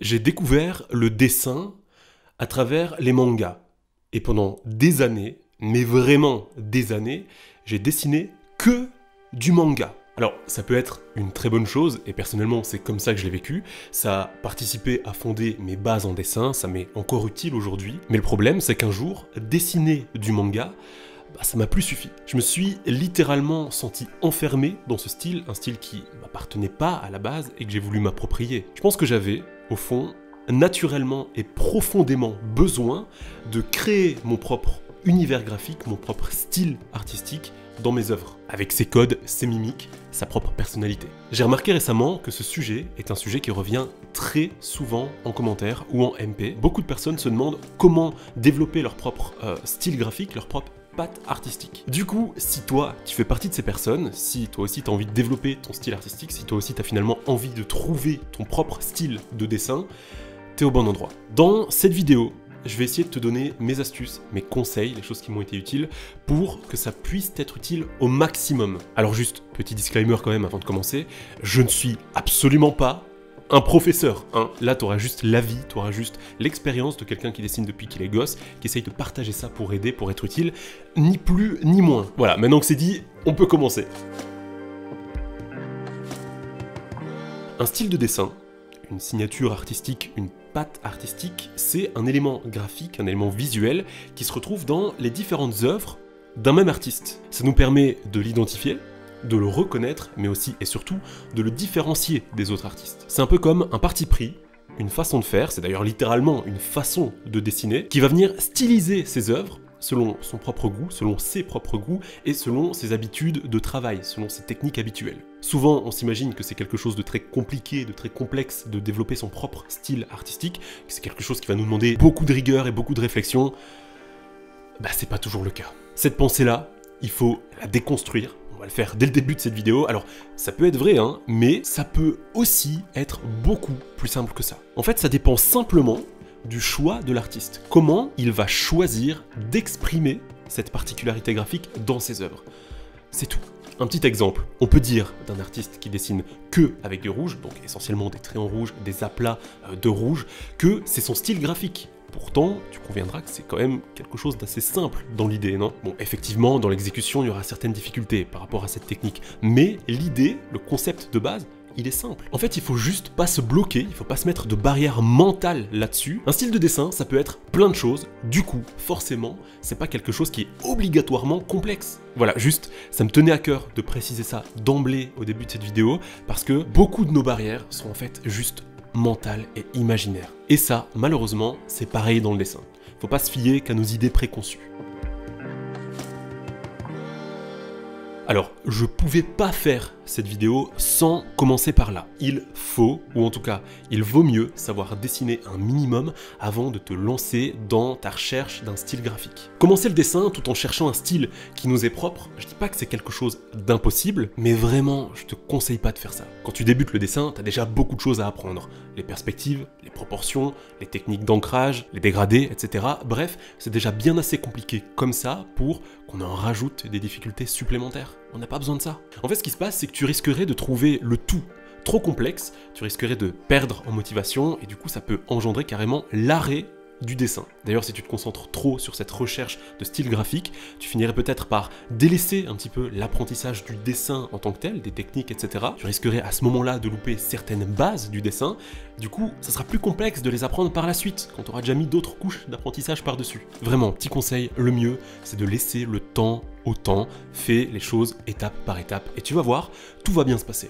J'ai découvert le dessin à travers les mangas. Et pendant des années, mais vraiment des années, j'ai dessiné que du manga. Alors, ça peut être une très bonne chose, et personnellement, c'est comme ça que je l'ai vécu. Ça a participé à fonder mes bases en dessin, ça m'est encore utile aujourd'hui. Mais le problème, c'est qu'un jour, dessiner du manga, ça m'a plus suffi. Je me suis littéralement senti enfermé dans ce style, un style qui m'appartenait pas à la base et que j'ai voulu m'approprier. Je pense que j'avais, au fond, naturellement et profondément besoin de créer mon propre univers graphique, mon propre style artistique dans mes œuvres, avec ses codes, ses mimiques, sa propre personnalité. J'ai remarqué récemment que ce sujet est un sujet qui revient très souvent en commentaire ou en MP. Beaucoup de personnes se demandent comment développer leur propre style graphique, leur propre patte artistique. Du coup, si toi, tu fais partie de ces personnes, si toi aussi tu as envie de développer ton style artistique, si toi aussi tu as finalement envie de trouver ton propre style de dessin, t'es au bon endroit. Dans cette vidéo, je vais essayer de te donner mes astuces, mes conseils, les choses qui m'ont été utiles pour que ça puisse t'être utile au maximum. Alors juste, petit disclaimer quand même avant de commencer, je ne suis absolument pas un professeur, hein. Là, tu auras juste l'avis, tu auras juste l'expérience de quelqu'un qui dessine depuis qu'il est gosse, qui essaye de partager ça pour aider, pour être utile, ni plus ni moins. Voilà, maintenant que c'est dit, on peut commencer. Un style de dessin, une signature artistique, une patte artistique, c'est un élément graphique, un élément visuel qui se retrouve dans les différentes œuvres d'un même artiste. Ça nous permet de l'identifier, de le reconnaître, mais aussi et surtout de le différencier des autres artistes. C'est un peu comme un parti pris, une façon de faire, c'est d'ailleurs littéralement une façon de dessiner, qui va venir styliser ses œuvres selon son propre goût, selon ses propres goûts et selon ses habitudes de travail, selon ses techniques habituelles. Souvent, on s'imagine que c'est quelque chose de très compliqué, de très complexe de développer son propre style artistique, que c'est quelque chose qui va nous demander beaucoup de rigueur et beaucoup de réflexion. C'est pas toujours le cas. Cette pensée-là, il faut la déconstruire. On va le faire dès le début de cette vidéo. Alors, ça peut être vrai, hein, mais ça peut aussi être beaucoup plus simple que ça. En fait, ça dépend simplement du choix de l'artiste. Comment il va choisir d'exprimer cette particularité graphique dans ses œuvres. C'est tout. Un petit exemple, on peut dire d'un artiste qui dessine que avec du rouge, donc essentiellement des traits en rouge, des aplats de rouge, que c'est son style graphique. Pourtant, tu conviendras que c'est quand même quelque chose d'assez simple dans l'idée, non? Bon, effectivement, dans l'exécution, il y aura certaines difficultés par rapport à cette technique, mais l'idée, le concept de base, il est simple. En fait, il faut juste pas se bloquer, il faut pas se mettre de barrière mentale là-dessus. Un style de dessin, ça peut être plein de choses, du coup, forcément, c'est pas quelque chose qui est obligatoirement complexe. Voilà, juste, ça me tenait à cœur de préciser ça d'emblée au début de cette vidéo, parce que beaucoup de nos barrières sont en fait juste mentales et imaginaires. Et ça, malheureusement, c'est pareil dans le dessin. Faut pas se fier qu'à nos idées préconçues. Alors, je pouvais pas faire cette vidéo sans commencer par là. Il faut, ou en tout cas, il vaut mieux savoir dessiner un minimum avant de te lancer dans ta recherche d'un style graphique. Commencer le dessin tout en cherchant un style qui nous est propre, je dis pas que c'est quelque chose d'impossible, mais vraiment, je te conseille pas de faire ça. Quand tu débutes le dessin, t'as déjà beaucoup de choses à apprendre. Les perspectives, les proportions, les techniques d'ancrage, les dégradés, etc. Bref, c'est déjà bien assez compliqué comme ça pour qu'on en rajoute des difficultés supplémentaires. On n'a pas besoin de ça. En fait, ce qui se passe, c'est que tu risquerais de trouver le tout trop complexe, tu risquerais de perdre en motivation, et du coup, ça peut engendrer carrément l'arrêt du dessin. D'ailleurs, si tu te concentres trop sur cette recherche de style graphique, tu finirais peut-être par délaisser un petit peu l'apprentissage du dessin en tant que tel, des techniques, etc. Tu risquerais à ce moment-là de louper certaines bases du dessin. Du coup, ça sera plus complexe de les apprendre par la suite, quand tu auras déjà mis d'autres couches d'apprentissage par-dessus. Vraiment, petit conseil, le mieux, c'est de laisser le temps au temps, fais les choses étape par étape, et tu vas voir, tout va bien se passer.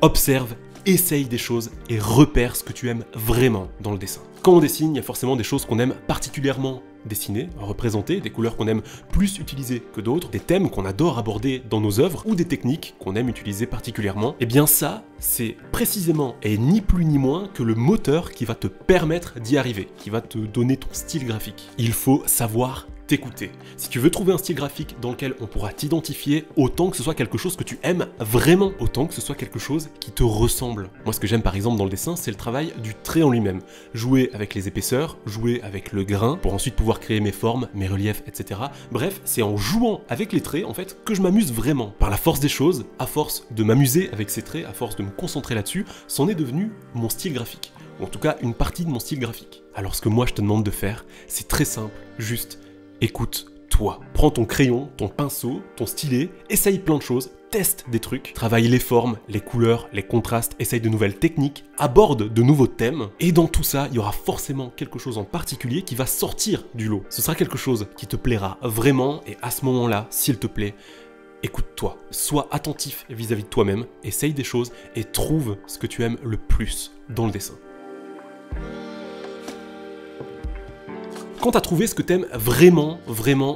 Observe, essaye des choses et repère ce que tu aimes vraiment dans le dessin. Quand on dessine, il y a forcément des choses qu'on aime particulièrement dessiner, représenter, des couleurs qu'on aime plus utiliser que d'autres, des thèmes qu'on adore aborder dans nos œuvres ou des techniques qu'on aime utiliser particulièrement. Et bien ça, c'est précisément et ni plus ni moins que le moteur qui va te permettre d'y arriver, qui va te donner ton style graphique. Il faut savoir t'écouter. Si tu veux trouver un style graphique dans lequel on pourra t'identifier, autant que ce soit quelque chose que tu aimes vraiment, autant que ce soit quelque chose qui te ressemble. Moi, ce que j'aime par exemple dans le dessin, c'est le travail du trait en lui-même. Jouer avec les épaisseurs, jouer avec le grain, pour ensuite pouvoir créer mes formes, mes reliefs, etc. Bref, c'est en jouant avec les traits, en fait, que je m'amuse vraiment. Par la force des choses, à force de m'amuser avec ces traits, à force de me concentrer là-dessus, c'en est devenu mon style graphique. Ou en tout cas, une partie de mon style graphique. Alors ce que moi je te demande de faire, c'est très simple, juste écoute-toi. Prends ton crayon, ton pinceau, ton stylet, essaye plein de choses, teste des trucs, travaille les formes, les couleurs, les contrastes, essaye de nouvelles techniques, aborde de nouveaux thèmes, et dans tout ça, il y aura forcément quelque chose en particulier qui va sortir du lot. Ce sera quelque chose qui te plaira vraiment, et à ce moment-là, s'il te plaît, écoute-toi, sois attentif vis-à-vis de toi-même, essaye des choses et trouve ce que tu aimes le plus dans le dessin. Quand tu as trouvé ce que t'aimes vraiment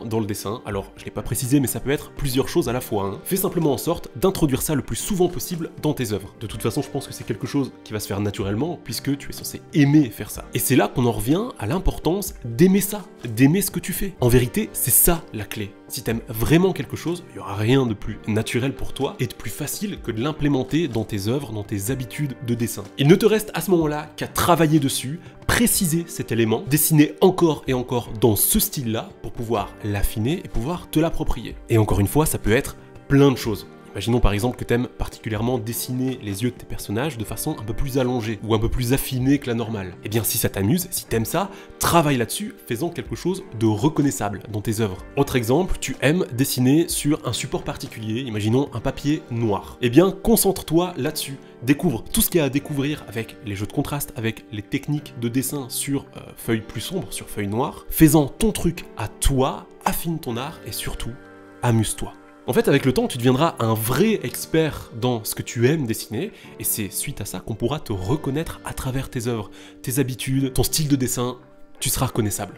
dans le dessin, alors je l'ai pas précisé mais ça peut être plusieurs choses à la fois, hein. Fais simplement en sorte d'introduire ça le plus souvent possible dans tes œuvres. De toute façon je pense que c'est quelque chose qui va se faire naturellement puisque tu es censé aimer faire ça. Et c'est là qu'on en revient à l'importance d'aimer ça, d'aimer ce que tu fais. En vérité c'est ça la clé. Si t'aimes vraiment quelque chose, il n'y aura rien de plus naturel pour toi et de plus facile que de l'implémenter dans tes œuvres, dans tes habitudes de dessin. Il ne te reste à ce moment-là qu'à travailler dessus, préciser cet élément, dessiner encore et encore dans ce style-là pour pouvoir l'affiner et pouvoir te l'approprier. Et encore une fois, ça peut être plein de choses. Imaginons par exemple que tu aimes particulièrement dessiner les yeux de tes personnages de façon un peu plus allongée ou un peu plus affinée que la normale. Et bien si ça t'amuse, si t'aimes ça, travaille là-dessus, fais-en quelque chose de reconnaissable dans tes œuvres. Autre exemple, tu aimes dessiner sur un support particulier, imaginons un papier noir. Et bien concentre-toi là-dessus, découvre tout ce qu'il y a à découvrir avec les jeux de contraste, avec les techniques de dessin sur feuilles plus sombres, sur feuilles noires. Fais-en ton truc à toi, affine ton art et surtout, amuse-toi. En fait, avec le temps, tu deviendras un vrai expert dans ce que tu aimes dessiner, et c'est suite à ça qu'on pourra te reconnaître à travers tes œuvres, tes habitudes, ton style de dessin, tu seras reconnaissable.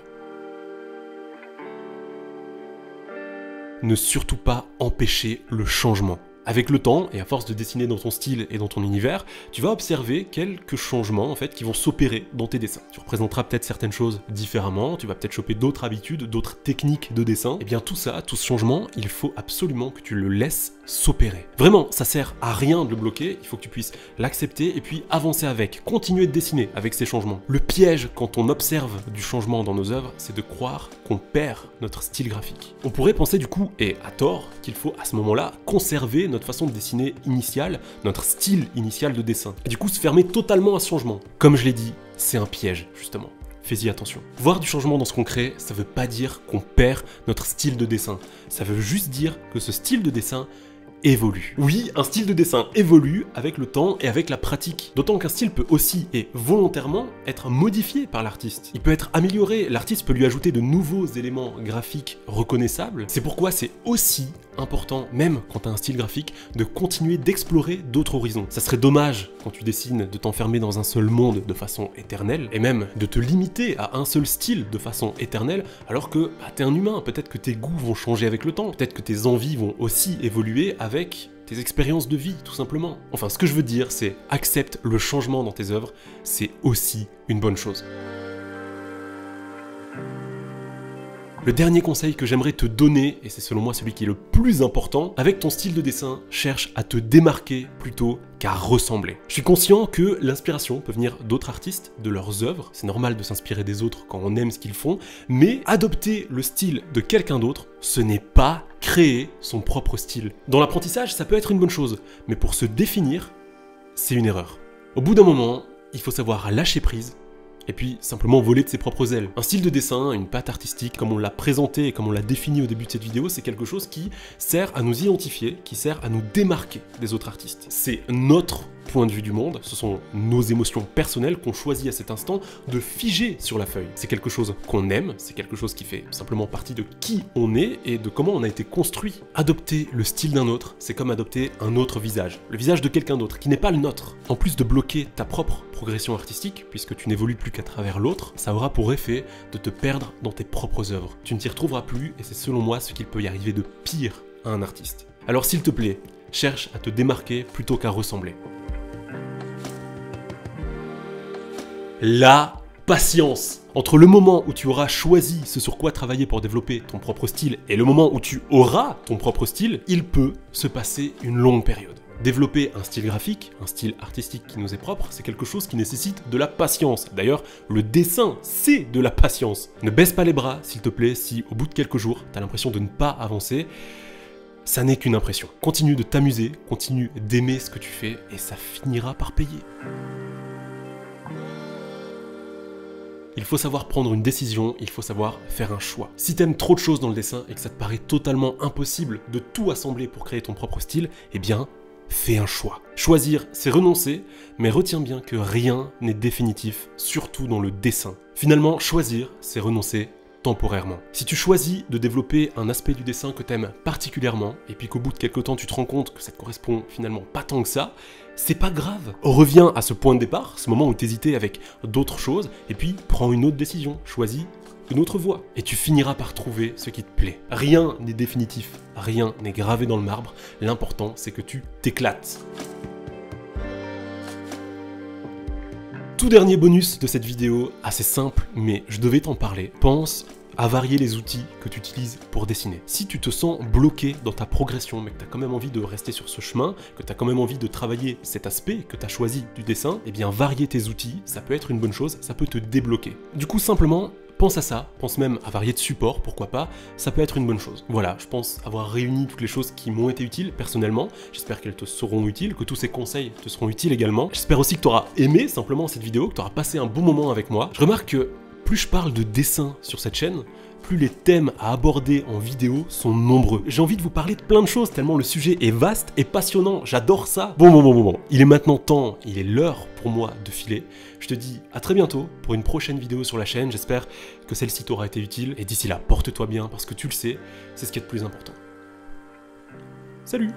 Ne surtout pas empêcher le changement. Avec le temps, et à force de dessiner dans ton style et dans ton univers, tu vas observer quelques changements en fait qui vont s'opérer dans tes dessins. Tu représenteras peut-être certaines choses différemment, tu vas peut-être choper d'autres habitudes, d'autres techniques de dessin. Et bien tout ça, tout ce changement, il faut absolument que tu le laisses s'opérer. Vraiment, ça sert à rien de le bloquer, il faut que tu puisses l'accepter et puis avancer avec, continuer de dessiner avec ces changements. Le piège quand on observe du changement dans nos œuvres, c'est de croire qu'on perd notre style graphique. On pourrait penser du coup, et à tort, qu'il faut à ce moment-là conserver notre façon de dessiner initiale, notre style initial de dessin. Et du coup se fermer totalement à ce changement. Comme je l'ai dit, c'est un piège justement. Fais-y attention. Voir du changement dans ce qu'on crée, ça veut pas dire qu'on perd notre style de dessin. Ça veut juste dire que ce style de dessin évolue. Oui, un style de dessin évolue avec le temps et avec la pratique. D'autant qu'un style peut aussi et volontairement être modifié par l'artiste. Il peut être amélioré, l'artiste peut lui ajouter de nouveaux éléments graphiques reconnaissables. C'est pourquoi c'est aussi important, même quand tu as un style graphique, de continuer d'explorer d'autres horizons. Ça serait dommage, quand tu dessines, de t'enfermer dans un seul monde de façon éternelle, et même de te limiter à un seul style de façon éternelle, alors que t'es un humain, peut-être que tes goûts vont changer avec le temps, peut-être que tes envies vont aussi évoluer avec tes expériences de vie, tout simplement. Enfin, ce que je veux dire, c'est accepte le changement dans tes œuvres, c'est aussi une bonne chose. Le dernier conseil que j'aimerais te donner, et c'est selon moi celui qui est le plus important, avec ton style de dessin, cherche à te démarquer plutôt qu'à ressembler. Je suis conscient que l'inspiration peut venir d'autres artistes, de leurs œuvres, c'est normal de s'inspirer des autres quand on aime ce qu'ils font, mais adopter le style de quelqu'un d'autre, ce n'est pas créer son propre style. Dans l'apprentissage, ça peut être une bonne chose, mais pour se définir, c'est une erreur. Au bout d'un moment, il faut savoir lâcher prise, et puis simplement voler de ses propres ailes. Un style de dessin, une patte artistique, comme on l'a présenté et comme on l'a défini au début de cette vidéo, c'est quelque chose qui sert à nous identifier, qui sert à nous démarquer des autres artistes. C'est notre point de vue du monde, ce sont nos émotions personnelles qu'on choisit à cet instant de figer sur la feuille. C'est quelque chose qu'on aime, c'est quelque chose qui fait simplement partie de qui on est et de comment on a été construit. Adopter le style d'un autre, c'est comme adopter un autre visage, le visage de quelqu'un d'autre, qui n'est pas le nôtre. En plus de bloquer ta propre progression artistique, puisque tu n'évolues plus qu'à travers l'autre, ça aura pour effet de te perdre dans tes propres œuvres. Tu ne t'y retrouveras plus et c'est selon moi ce qu'il peut y arriver de pire à un artiste. Alors s'il te plaît, cherche à te démarquer plutôt qu'à ressembler. La patience. Entre le moment où tu auras choisi ce sur quoi travailler pour développer ton propre style et le moment où tu auras ton propre style, il peut se passer une longue période. Développer un style graphique, un style artistique qui nous est propre, c'est quelque chose qui nécessite de la patience. D'ailleurs, le dessin, c'est de la patience. Ne baisse pas les bras, s'il te plaît, si au bout de quelques jours, tu as l'impression de ne pas avancer. Ça n'est qu'une impression. Continue de t'amuser, continue d'aimer ce que tu fais et ça finira par payer. Il faut savoir prendre une décision, il faut savoir faire un choix. Si t'aimes trop de choses dans le dessin et que ça te paraît totalement impossible de tout assembler pour créer ton propre style, eh bien, fais un choix. Choisir, c'est renoncer, mais retiens bien que rien n'est définitif, surtout dans le dessin. Finalement, choisir, c'est renoncer temporairement. Si tu choisis de développer un aspect du dessin que t'aimes particulièrement, et puis qu'au bout de quelques temps tu te rends compte que ça te correspond finalement pas tant que ça, c'est pas grave. Reviens à ce point de départ, ce moment où t'hésitais avec d'autres choses, et puis prends une autre décision, choisis une autre voie, et tu finiras par trouver ce qui te plaît. Rien n'est définitif, rien n'est gravé dans le marbre, l'important c'est que tu t'éclates. Tout dernier bonus de cette vidéo, assez simple, mais je devais t'en parler. Pense à varier les outils que tu utilises pour dessiner. Si tu te sens bloqué dans ta progression, mais que tu as quand même envie de rester sur ce chemin, que tu as quand même envie de travailler cet aspect que tu as choisi du dessin, eh bien varier tes outils, ça peut être une bonne chose, ça peut te débloquer. Du coup, simplement, pense à ça, pense même à varier de support, pourquoi pas, ça peut être une bonne chose. Voilà, je pense avoir réuni toutes les choses qui m'ont été utiles personnellement, j'espère qu'elles te seront utiles, que tous ces conseils te seront utiles également. J'espère aussi que tu auras aimé simplement cette vidéo, que tu auras passé un bon moment avec moi. Je remarque que plus je parle de dessin sur cette chaîne, plus les thèmes à aborder en vidéo sont nombreux. J'ai envie de vous parler de plein de choses, tellement le sujet est vaste et passionnant, j'adore ça. Bon. Il est maintenant temps, il est l'heure pour moi de filer. Je te dis à très bientôt pour une prochaine vidéo sur la chaîne, j'espère que celle-ci t'aura été utile. Et d'ici là, porte-toi bien, parce que tu le sais, c'est ce qui est le plus important. Salut!